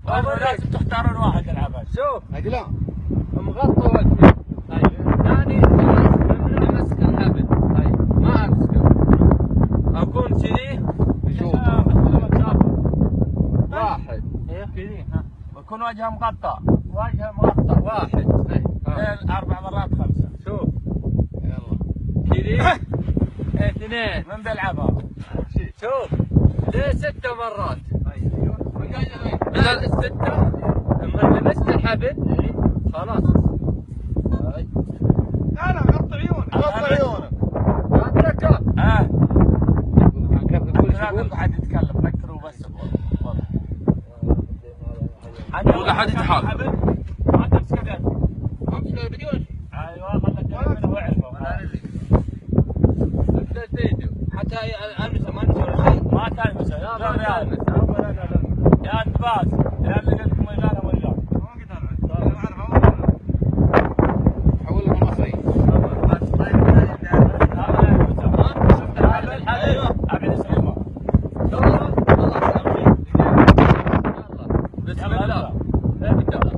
لازم تختارون واحد العبها. شوف لا مغطى وجهي. ثاني خلاص ممنوع مسك الحبل. ما امسكه. اكون كذي. شوف واحد. كذي ها. بيكون وجهه مغطى. وجهه مغطى. واحد. اثنين 4 مرات 5. شوف يلا كذي. اثنين. من بيلعبها؟ شوف ليه 6 مرات. بعد الستة لما لمست الحبل خلاص. لا غطي عيونك غطي عيونك اتركه. لازم حد يتكلم فكروا بس ولا حد يتحرك. ما تمسك اليد. امسكه بدون. ايوه خلك منه وعرفه. ابدا تيجي حتى المسه ما نسوي شيء. ما تلمسه. لا ما تلمس. يا انتباس يا اللي قلتكم رجال ورجال. حول لك المصري ابي اسلمه. بسم الله. ابدا.